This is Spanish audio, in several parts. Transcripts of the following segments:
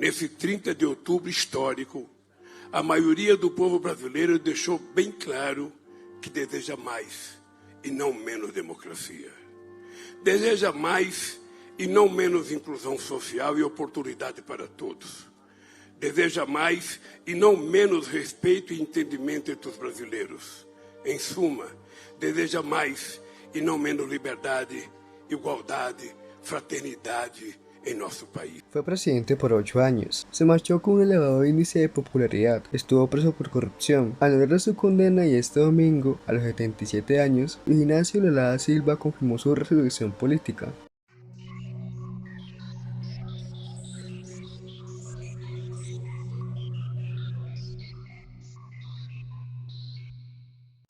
Nesse 30 de outubro histórico, a maioria do povo brasileiro deixou bem claro que deseja mais e não menos democracia. Deseja mais e não menos inclusão social e oportunidade para todos. Deseja mais e não menos respeito e entendimento entre os brasileiros. Em suma, deseja mais y no menos libertad, igualdad, fraternidad en nuestro país. Fue presidente por 8 años. Se marchó con un elevado índice de popularidad. Estuvo preso por corrupción. Al lograr su condena y este domingo, a los 77 años, Luis Ignacio Lula da Silva confirmó su resolución política.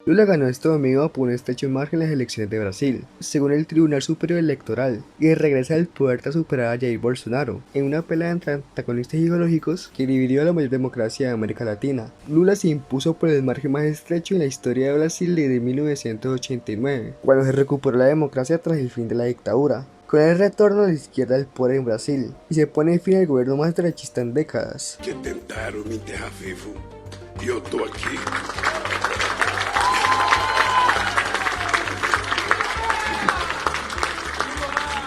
Lula ganó este domingo por un estrecho margen en las elecciones de Brasil, según el Tribunal Superior Electoral, y regresa al poder tras superar a Jair Bolsonaro, en una pelea entre antagonistas ideológicos que dividió a la mayor democracia de América Latina. Lula se impuso por el margen más estrecho en la historia de Brasil desde 1989, cuando se recuperó la democracia tras el fin de la dictadura, con el retorno a la izquierda al poder en Brasil, y se pone fin al gobierno más derechista en décadas. Que tentaron me enterrar vivo, y yo estoy aquí.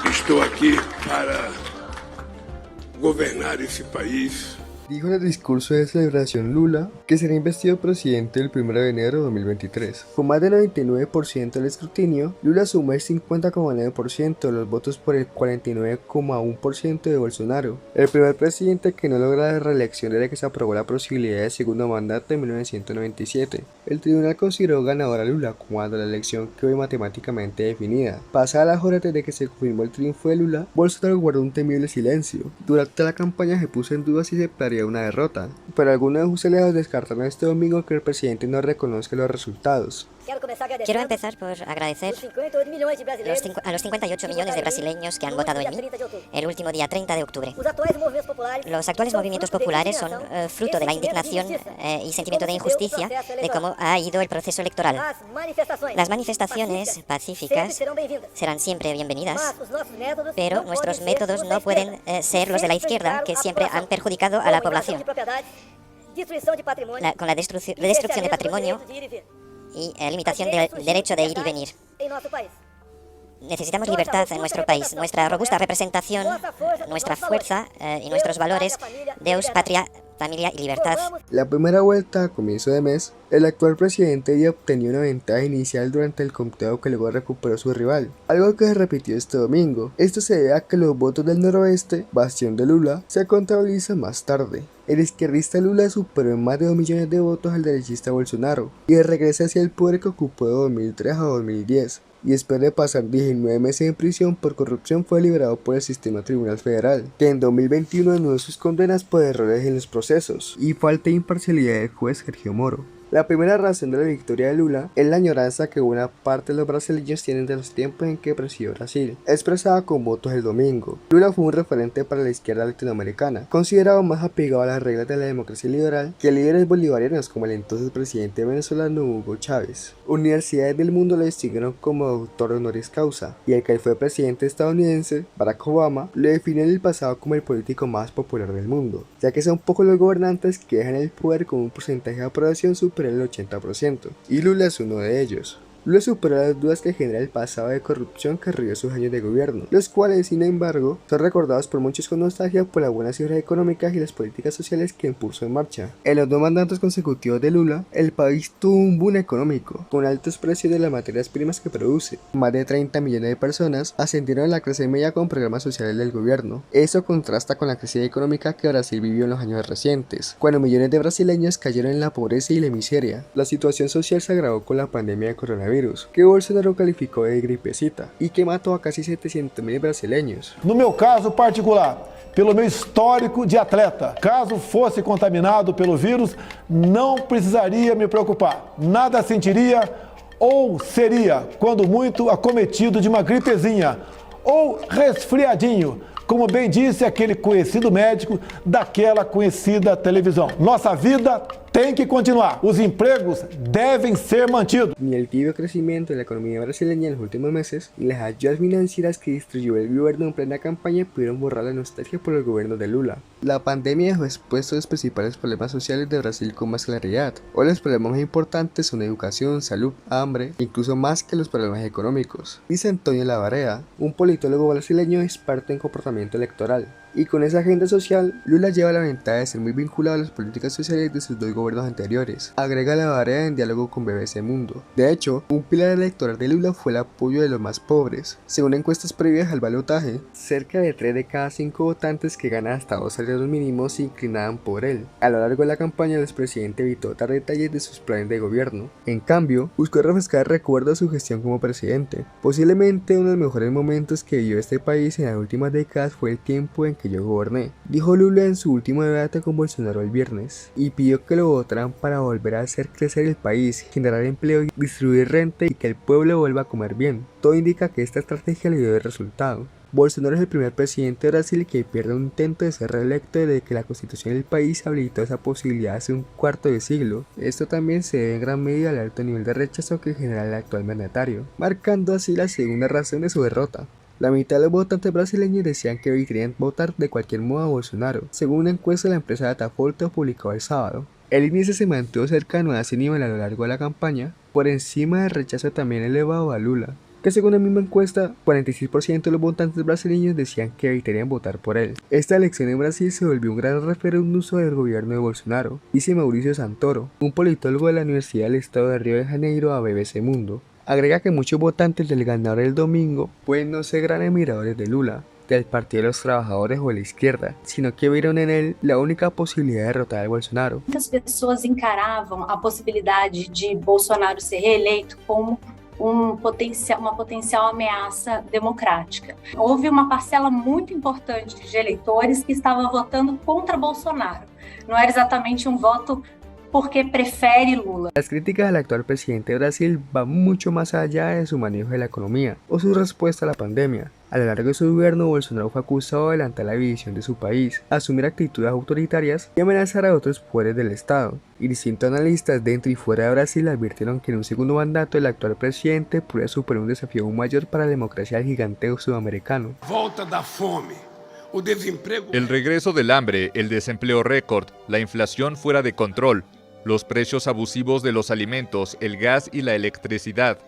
Estou aqui para governar esse país. Dijo en el discurso de celebración Lula que será investido presidente el 1 de enero de 2023. Con más del 99% del escrutinio, Lula sumó el 50,9% de los votos por el 49,1% de Bolsonaro, el primer presidente que no logra la reelección desde que se aprobó la posibilidad de segundo mandato en 1997. El tribunal consideró ganadora a Lula cuando la elección quedó matemáticamente definida. Pasada las horas desde que se confirmó el triunfo de Lula, Bolsonaro guardó un temible silencio. Durante la campaña se puso en duda si se planearía una derrota, pero algunos de sus aliados descartaron este domingo que el presidente no reconozca los resultados. Quiero empezar por agradecer a los 58 millones de brasileños que han votado en mí el último día 30 de octubre. Los actuales movimientos populares son fruto de la indignación y sentimiento de injusticia de cómo ha ido el proceso electoral. Las manifestaciones pacíficas serán siempre bienvenidas, pero nuestros métodos no pueden ser los de la izquierda, que siempre han perjudicado a la población, con la destrucción de patrimonio y limitación del derecho de ir y venir. Necesitamos libertad en nuestro país, nuestra robusta representación, nuestra fuerza y nuestros valores, Deus, patria, familia y libertad. La primera vuelta, a comienzo de mes, el actual presidente había obtenido una ventaja inicial durante el conteo que luego recuperó su rival, algo que se repitió este domingo. Esto se debe a que los votos del noroeste, bastión de Lula, se contabilizan más tarde. El izquierdista Lula superó en más de 2 millones de votos al derechista Bolsonaro y regresa hacia el poder que ocupó de 2003 a 2010. Y después de pasar 19 meses en prisión por corrupción fue liberado por el sistema tribunal federal, que en 2021 anuló sus condenas por errores en los procesos y falta de imparcialidad del juez Sergio Moro. La primera razón de la victoria de Lula es la añoranza que buena parte de los brasileños tienen de los tiempos en que presidió Brasil, expresada con votos el domingo. Lula fue un referente para la izquierda latinoamericana, considerado más apegado a las reglas de la democracia liberal que líderes bolivarianos como el entonces presidente venezolano Hugo Chávez. Universidades del mundo lo distinguieron como doctor honoris causa, y el que fue presidente estadounidense, Barack Obama, lo definió en el pasado como el político más popular del mundo, ya que son pocos los gobernantes que dejan el poder con un porcentaje de aprobación superior el 80%, y Lula es uno de ellos. Lula superó las dudas que genera el pasado de corrupción que rigió sus años de gobierno, los cuales, sin embargo, son recordados por muchos con nostalgia por las buenas cifras económicas y las políticas sociales que puso en marcha. En los 2 mandatos consecutivos de Lula, el país tuvo un boom económico, con altos precios de las materias primas que produce. Más de 30 millones de personas ascendieron a la clase media con programas sociales del gobierno. Eso contrasta con la crisis económica que Brasil vivió en los años recientes, cuando millones de brasileños cayeron en la pobreza y la miseria. La situación social se agravó con la pandemia de coronavirus, que Bolsonaro calificó de gripecita y que mató a casi 700.000 brasileños. No meu caso particular, pelo meu histórico de atleta, caso fosse contaminado pelo vírus, não precisaria me preocupar. Nada sentiria ou seria, quando muito, acometido de uma gripezinha ou resfriadinho, como bem disse aquele conhecido médico daquela conhecida televisão. Nossa vida tem que continuar. Os empregos devem ser mantidos. Ni el tibio crecimiento de la economía brasileña en los últimos meses, ni las ayudas financieras que distribuyó el gobierno en plena campaña pudieron borrar la nostalgia por el gobierno de Lula. La pandemia dejó expuestos los principales problemas sociales de Brasil con más claridad. Hoy los problemas más importantes son educación, salud, hambre, incluso más que los problemas económicos. Dice Antonio Lavarea, un politólogo brasileño experto en comportamiento electoral. Y con esa agenda social, Lula lleva la ventaja de ser muy vinculado a las políticas sociales de sus dos gobiernos anteriores, agrega Lavarea en diálogo con BBC Mundo. De hecho, un pilar electoral de Lula fue el apoyo de los más pobres. Según encuestas previas al balotaje, cerca de 3 de cada 5 votantes que ganan hasta 2 salarios mínimos se inclinaban por él. A lo largo de la campaña, el expresidente evitó dar detalles de sus planes de gobierno. En cambio, buscó refrescar el recuerdo de su gestión como presidente. Posiblemente uno de los mejores momentos que vivió este país en las últimas décadas fue el tiempo en que yo goberné, dijo Lula en su último debate con Bolsonaro el viernes, y pidió que lo votaran para volver a hacer crecer el país, generar empleo, distribuir renta y que el pueblo vuelva a comer bien. Todo indica que esta estrategia le dio el resultado. Bolsonaro es el primer presidente de Brasil que pierde un intento de ser reelecto desde que la constitución del país habilitó esa posibilidad hace un cuarto de siglo. Esto también se debe en gran medida al alto nivel de rechazo que genera el actual mandatario, marcando así la segunda razón de su derrota. La mitad de los votantes brasileños decían que evitarían votar de cualquier modo a Bolsonaro, según una encuesta de la empresa Datafolha publicada el sábado. El índice se mantuvo cercano a ese nivel a lo largo de la campaña, por encima del rechazo también elevado a Lula, que según la misma encuesta, 46% de los votantes brasileños decían que evitarían votar por él. Esta elección en Brasil se volvió un gran referéndum sobre el gobierno de Bolsonaro, dice Mauricio Santoro, un politólogo de la Universidad del Estado de Río de Janeiro a BBC Mundo. Agrega que muchos votantes del ganador del domingo pueden no ser grandes admiradores de Lula, del Partido de los Trabajadores o de la izquierda, sino que vieron en él la única posibilidad de derrotar a Bolsonaro. Muitas pessoas encaravam a possibilidade de Bolsonaro ser reeleito como uma potencial ameaça democrática. Houve uma parcela muito importante de eleitores que estava votando contra Bolsonaro. Não era exatamente um voto porque prefere Lula. Las críticas al actual presidente de Brasil van mucho más allá de su manejo de la economía o su respuesta a la pandemia. A lo largo de su gobierno, Bolsonaro fue acusado de adelantar la división de su país, asumir actitudes autoritarias y amenazar a otros poderes del Estado. Y distintos analistas dentro y fuera de Brasil advirtieron que en un segundo mandato el actual presidente podría superar un desafío aún mayor para la democracia del gigante sudamericano. Volta da fome. El regreso del hambre, el desempleo récord, la inflación fuera de control, los precios abusivos de los alimentos, el gas y la electricidad,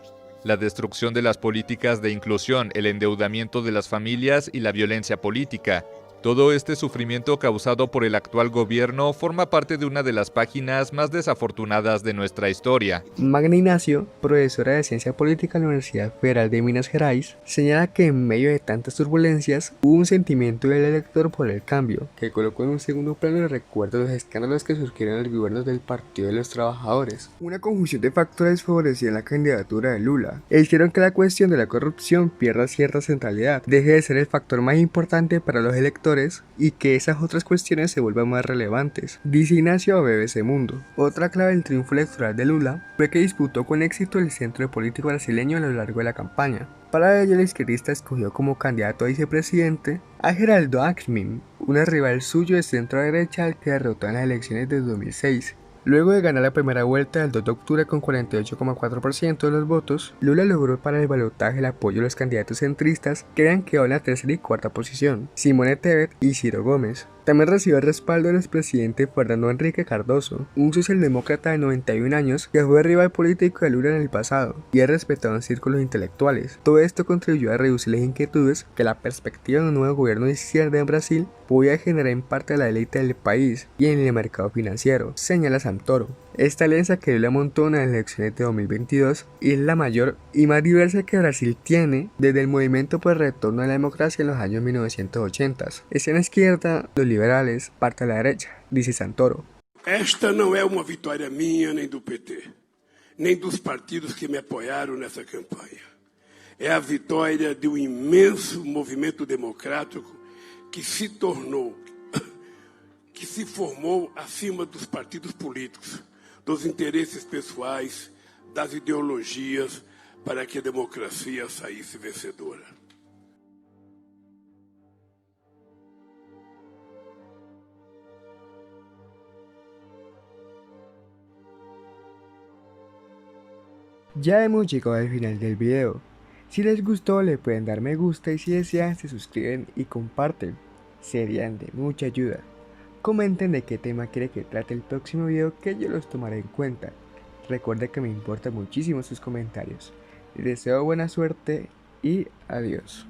la destrucción de las políticas de inclusión, el endeudamiento de las familias y la violencia política. Todo este sufrimiento causado por el actual gobierno forma parte de una de las páginas más desafortunadas de nuestra historia. Magna Ignacio, profesora de Ciencia Política en la Universidad Federal de Minas Gerais, señala que en medio de tantas turbulencias hubo un sentimiento del elector por el cambio, que colocó en un segundo plano el recuerdo de los escándalos que surgieron en los gobiernos del Partido de los Trabajadores. Una conjunción de factores favorecían la candidatura de Lula e hicieron que la cuestión de la corrupción pierda cierta centralidad, deje de ser el factor más importante para los electores y que esas otras cuestiones se vuelvan más relevantes, dice Ignacio a BBC Mundo. Otra clave del triunfo electoral de Lula fue que disputó con éxito el centro político brasileño a lo largo de la campaña. Para ello, el izquierdista escogió como candidato a vicepresidente a Geraldo Alckmin, una rival suyo de centro derecha al que derrotó en las elecciones de 2006. Luego de ganar la primera vuelta el 2 de octubre con 48,4% de los votos, Lula logró para el balotaje el apoyo de los candidatos centristas que habían quedado en la tercera y cuarta posición, Simone Tebet y Ciro Gómez. También recibió el respaldo del expresidente Fernando Henrique Cardoso, un socialdemócrata de 91 años que fue rival político de Lula en el pasado y es respetado en círculos intelectuales. Todo esto contribuyó a reducir las inquietudes que la perspectiva de un nuevo gobierno de izquierda en Brasil podía generar en parte a la élite del país y en el mercado financiero, señala Santoro. Esta alianza que Lula montó en las elecciones de 2022 es la mayor y más diversa que Brasil tiene desde el movimiento por el retorno a la democracia en los años 1980. Extrema izquierda, los liberales, parte a la derecha, dice Santoro. Esta não é uma vitória minha nem do PT, nem dos partidos que me apoiaram nessa campanha. É a vitória de um imenso movimento democrático que se formou acima dos partidos políticos, dos interesses pessoais, das ideologias, para que a democracia saísse vencedora. Ya hemos llegado al final del video. Si les gustó le pueden dar me gusta y si desean se suscriben y comparten. Serían de mucha ayuda. Comenten de qué tema quiere que trate el próximo video que yo los tomaré en cuenta. Recuerden que me importan muchísimo sus comentarios. Les deseo buena suerte y adiós.